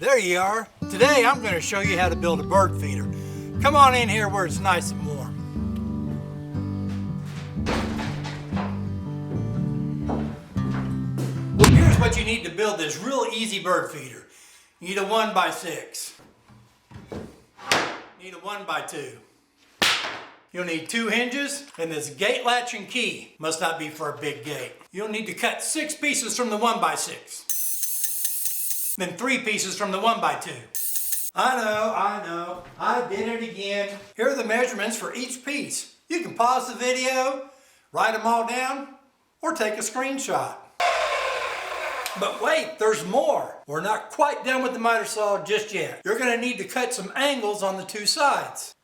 There you are. Today I'm going to show you how to build a bird feeder. Come on in here where it's nice and warm. Well, here's what you need to build this real easy bird feeder. You need a 1x6. You need a 1x2. You'll need 2 hinges and this gate latch and key. Must not be for a big gate. You'll need to cut 6 pieces from the 1x6. Then 3 pieces from the 1x2. I know, I did it again. Here are the measurements for each piece. You can pause the video, write them all down, or take a screenshot. But wait, there's more. We're not quite done with the miter saw just yet. You're going to need to cut some angles on the 2 sides.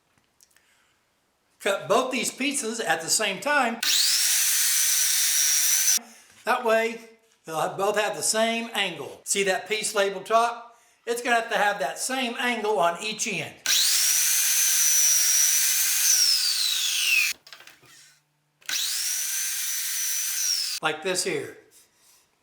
Cut both these pieces at the same time. That way, they'll both have the same angle. See that piece labeled top? It's going to have that same angle on each end. Like this here.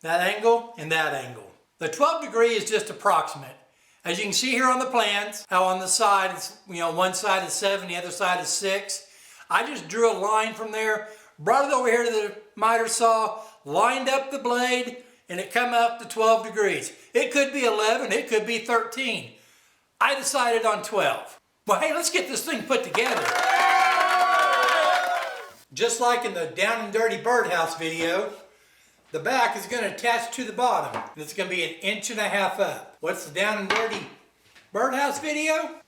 That angle and that angle. The 12 degree is just approximate. As you can see here on the plans, how on the side, it's, one side is 7, the other side is 6. I just drew a line from there, brought it over here to the miter saw, lined up the blade, and it come up to 12 degrees. It could be 11, it could be 13. I decided on 12. Well, hey, let's get this thing put together. Just like in the Down and Dirty Birdhouse video, the back is going to attach to the bottom. And it's going to be 1.5 inches up. What's the Down and Dirty Birdhouse video?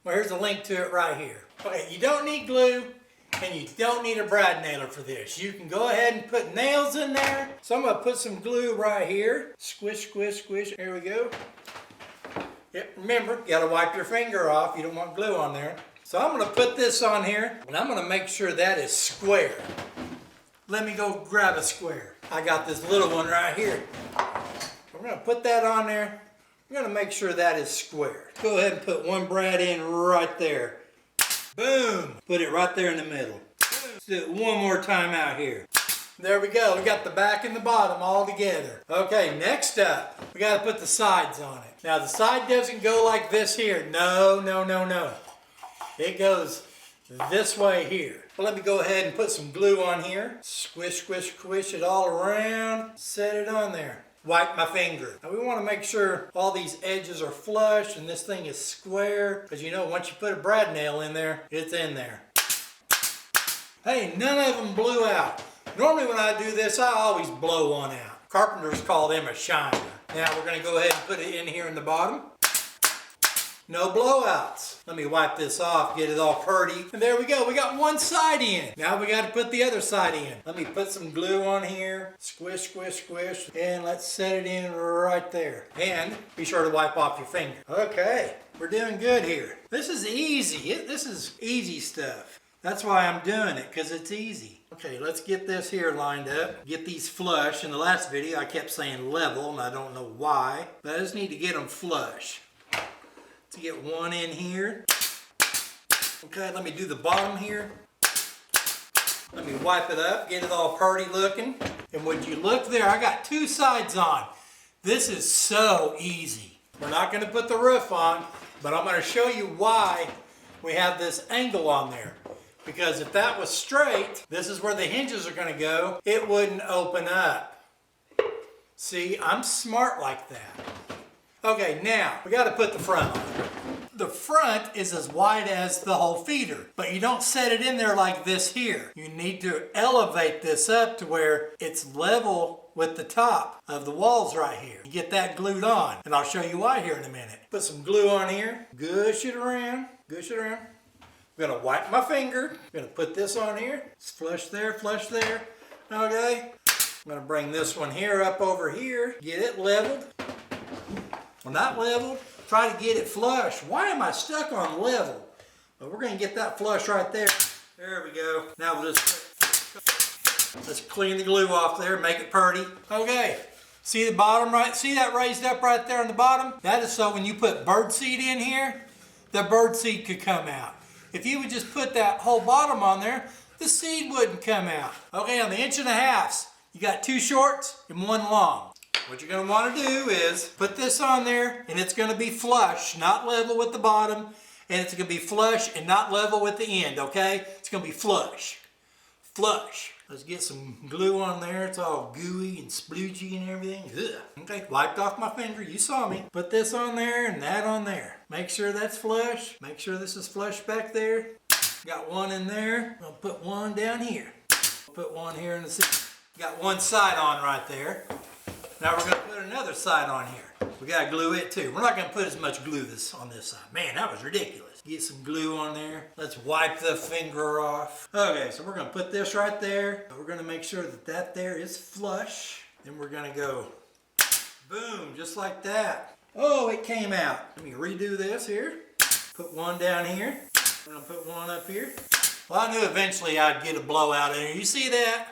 Well, here's a link to it right here. Okay, you don't need glue. And you don't need a brad nailer for this. You can go ahead and put nails in there. So I'm going to put some glue right here. Squish, squish, squish. There we go. Yep, remember, you got to wipe your finger off. You don't want glue on there. So I'm going to put this on here. And I'm going to make sure that is square. Let me go grab a square. I got this little one right here. I'm going to put that on there. I'm going to make sure that is square. Go ahead and put one brad in right there. Boom! Put it right there in the middle. Let's do it one more time out here. There we go. We got the back and the bottom all together. Okay, next up, we got to put the sides on it. Now the side doesn't go like this here. No. It goes this way here. Well, let me go ahead and put some glue on here. Squish, squish, squish it all around. Set it on there. Wipe my finger. Now we want to make sure all these edges are flush and this thing is square, because once you put a brad nail in there, it's in there. Hey, none of them blew out. Normally when I do this, I always blow one out. Carpenters call them a shiner. Now we're going to go ahead and put it in here in the bottom. No blowouts. Let me wipe this off, get it all purty. And there we go, we got one side in. Now we got to put the other side in. Let me put some glue on here. Squish, squish, squish. And let's set it in right there. And be sure to wipe off your finger. Okay, we're doing good here. This is easy. This is easy stuff. That's why I'm doing it, because it's easy. Okay, let's get this here lined up. Get these flush. In the last video, I kept saying level, and I don't know why. But I just need to get them flush. To get one in here. Okay, let me do the bottom here. Let me wipe it up, get it all purty looking. And would you look there, I got 2 sides on. This is so easy. We're not going to put the roof on, but I'm going to show you why we have this angle on there. Because if that was straight, this is where the hinges are going to go, it wouldn't open up. See, I'm smart like that. Okay, now, we got to put the front on. The front is as wide as the whole feeder, but you don't set it in there like this here. You need to elevate this up to where it's level with the top of the walls right here. You get that glued on, and I'll show you why here in a minute. Put some glue on here, gush it around, gush it around. I'm going to wipe my finger. I'm going to put this on here. It's flush there, okay? I'm going to bring this one here up over here, get it leveled. Well, not leveled, try to get it flush. Why am I stuck on level? Well, we're going to get that flush right there. There we go. Now we'll just let's clean the glue off there, make it purty. Okay, see the bottom right? See that raised up right there on the bottom? That is so when you put bird seed in here, the bird seed could come out. If you would just put that whole bottom on there, the seed wouldn't come out. Okay, on the 1.5 inches, you got 2 shorts and 1 long. What you're going to want to do is put this on there, and it's going to be flush, not level with the bottom, and it's going to be flush and not level with the end, okay? It's going to be flush. Flush. Let's get some glue on there. It's all gooey and sploogey and everything. Ugh. Okay, wiped off my finger. You saw me. Put this on there and that on there. Make sure that's flush. Make sure this is flush back there. Got one in there. I'll put one down here. Put one here in the center. Got one side on right there. Now we're going to put another side on here. We got to glue it too. We're not going to put as much glue on this side. Man, that was ridiculous. Get some glue on there. Let's wipe the finger off. Okay, so we're going to put this right there. We're going to make sure that that there is flush. Then we're going to go boom, just like that. Oh, it came out. Let me redo this here. Put one down here. I'm going to put one up here. Well, I knew eventually I'd get a blowout in here. You see that?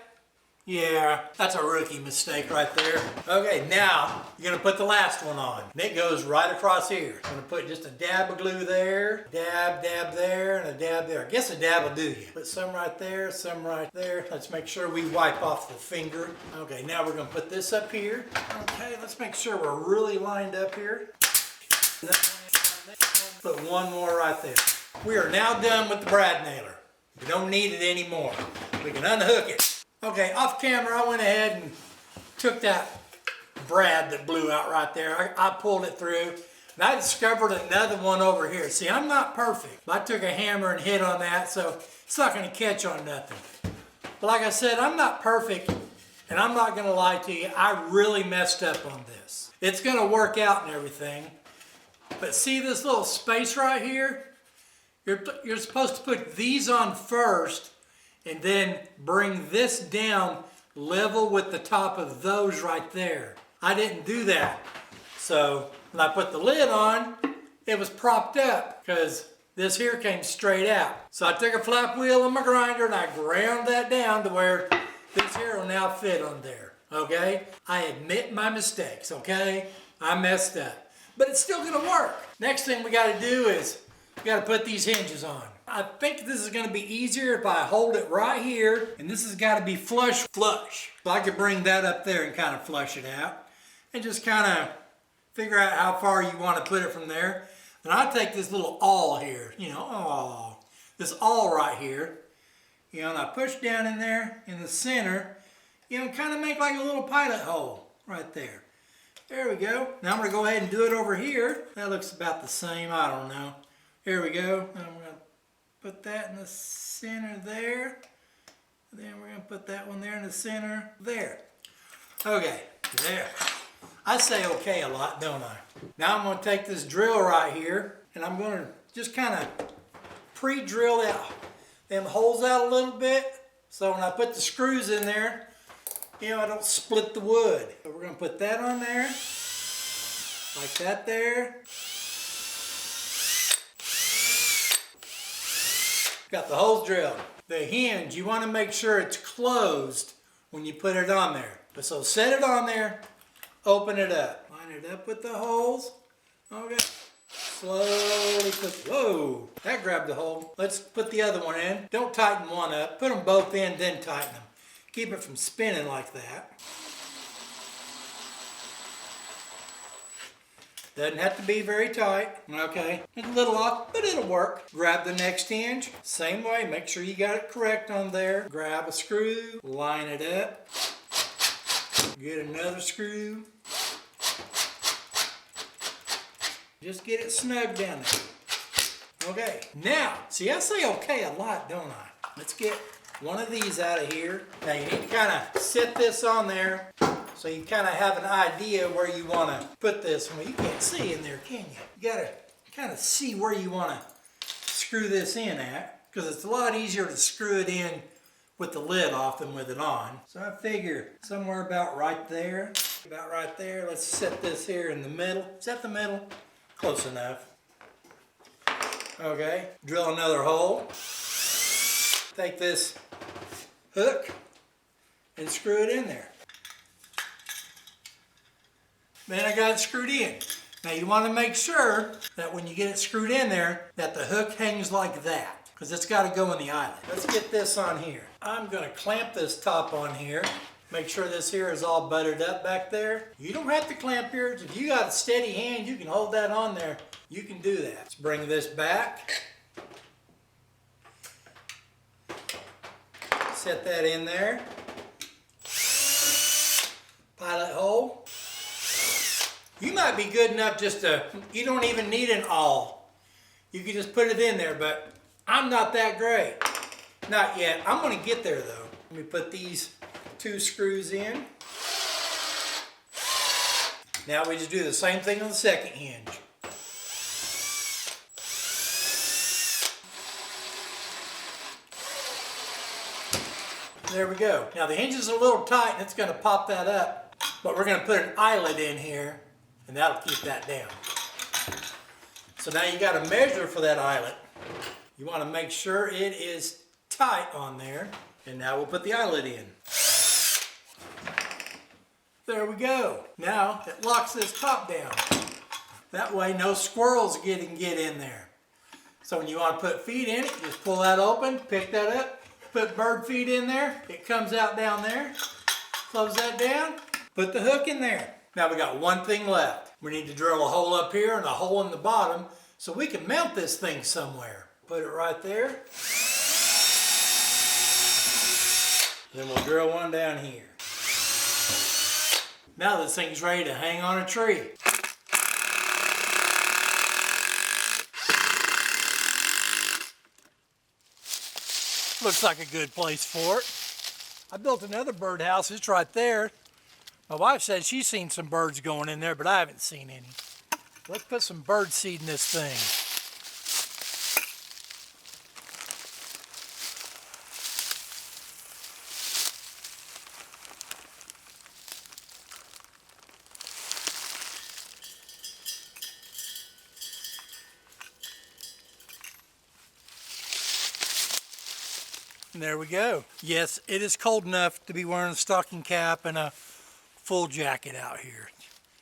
Yeah, that's a rookie mistake right there. Okay, now you're going to put the last one on. And it goes right across here. I'm going to put just a dab of glue there, dab there, and a dab there. I guess a dab will do you. Put some right there, some right there. Let's make sure we wipe off the finger. Okay, now we're going to put this up here. Okay, let's make sure we're really lined up here. Put one more right there. We are now done with the brad nailer. We don't need it anymore. We can unhook it. Okay, off camera I went ahead and took that brad that blew out right there. I pulled it through, and I discovered another one over here. See, I'm not perfect. I took a hammer and hit on that, so it's not going to catch on nothing. But like I said, I'm not perfect, and I'm not going to lie to you. I really messed up on this. It's going to work out and everything, but see this little space right here? You're supposed to put these on first, and then bring this down level with the top of those right there. I didn't do that. So when I put the lid on, it was propped up because this here came straight out. So I took a flap wheel on my grinder and I ground that down to where this here will now fit on there, okay? I admit my mistakes, okay? I messed up, but it's still gonna work. Next thing we gotta do is we gotta put these hinges on. I think this is going to be easier if I hold it right here, and this has got to be flush. So I could bring that up there and kind of flush it out, and just kind of figure out how far you want to put it from there. And I take this little awl here, this awl right here, and I push down in there in the center, kind of make like a little pilot hole right there. There we go. Now I'm going to go ahead and do it over here. That looks about the same. I don't know. Here we go. I'm going to put that in the center there. Then we're going to put that one there in the center there. Okay, there. I say okay a lot, don't I? Now I'm going to take this drill right here, and I'm going to just kind of pre-drill them holes out a little bit, so when I put the screws in there, I don't split the wood. So we're going to put that on there, like that there. Got the holes drilled. The hinge, you want to make sure it's closed when you put it on there. So set it on there, open it up. Line it up with the holes. Okay. Slowly put, whoa, that grabbed the hole. Let's put the other one in. Don't tighten one up. Put them both in, then tighten them. Keep it from spinning like that. Doesn't have to be very tight, okay? It's a little off, but it'll work. Grab the next hinge, same way, make sure you got it correct on there. Grab a screw, line it up, get another screw. Just get it snug down there. Okay, now, see I say okay a lot, don't I? Let's get one of these out of here. Now you need to kind of set this on there, so you kind of have an idea where you want to put this. Well, you can't see in there, can you? You got to kind of see where you want to screw this in at, because it's a lot easier to screw it in with the lid off than with it on. So I figure somewhere about right there. About right there. Let's set this here in the middle. Set the middle. Close enough. Okay. Drill another hole. Take this hook and screw it in there. Then I got it screwed in. Now you want to make sure that when you get it screwed in there, that the hook hangs like that, because it's got to go in the eyelet. Let's get this on here. I'm going to clamp this top on here. Make sure this here is all buttered up back there. You don't have to clamp yours. If you got a steady hand, you can hold that on there. You can do that. Let's bring this back. Set that in there. Pilot hole. You might be good enough just to, you don't even need an awl. You can just put it in there, but I'm not that great. Not yet. I'm going to get there though. Let me put these 2 screws in. Now we just do the same thing on the second hinge. There we go. Now the hinge is a little tight and it's going to pop that up, but we're going to put an eyelet in here and that'll keep that down. So now you got to measure for that eyelet. You want to make sure it is tight on there, and now we'll put the eyelet in. There we go. Now it locks this top down. That way no squirrels get in there. So when you want to put feet in it, just pull that open, pick that up, put bird feet in there. It comes out down there. Close that down, put the hook in there. Now we got one thing left. We need to drill a hole up here and a hole in the bottom so we can mount this thing somewhere. Put it right there. Then we'll drill one down here. Now this thing's ready to hang on a tree. Looks like a good place for it. I built another birdhouse. It's right there. My wife said she's seen some birds going in there, but I haven't seen any. Let's put some bird seed in this thing. And there we go. Yes, it is cold enough to be wearing a stocking cap and a full jacket out here.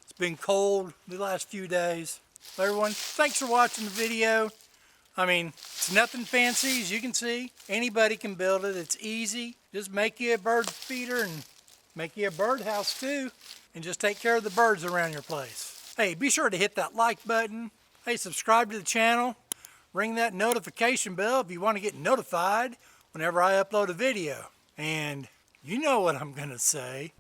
It's been cold the last few days. Well, everyone, thanks for watching the video. I mean, it's nothing fancy, as you can see. Anybody can build it. It's easy. Just make you a bird feeder and make you a birdhouse too. And just take care of the birds around your place. Hey, be sure to hit that like button. Hey, subscribe to the channel. Ring that notification bell if you want to get notified whenever I upload a video. And you know what I'm gonna say.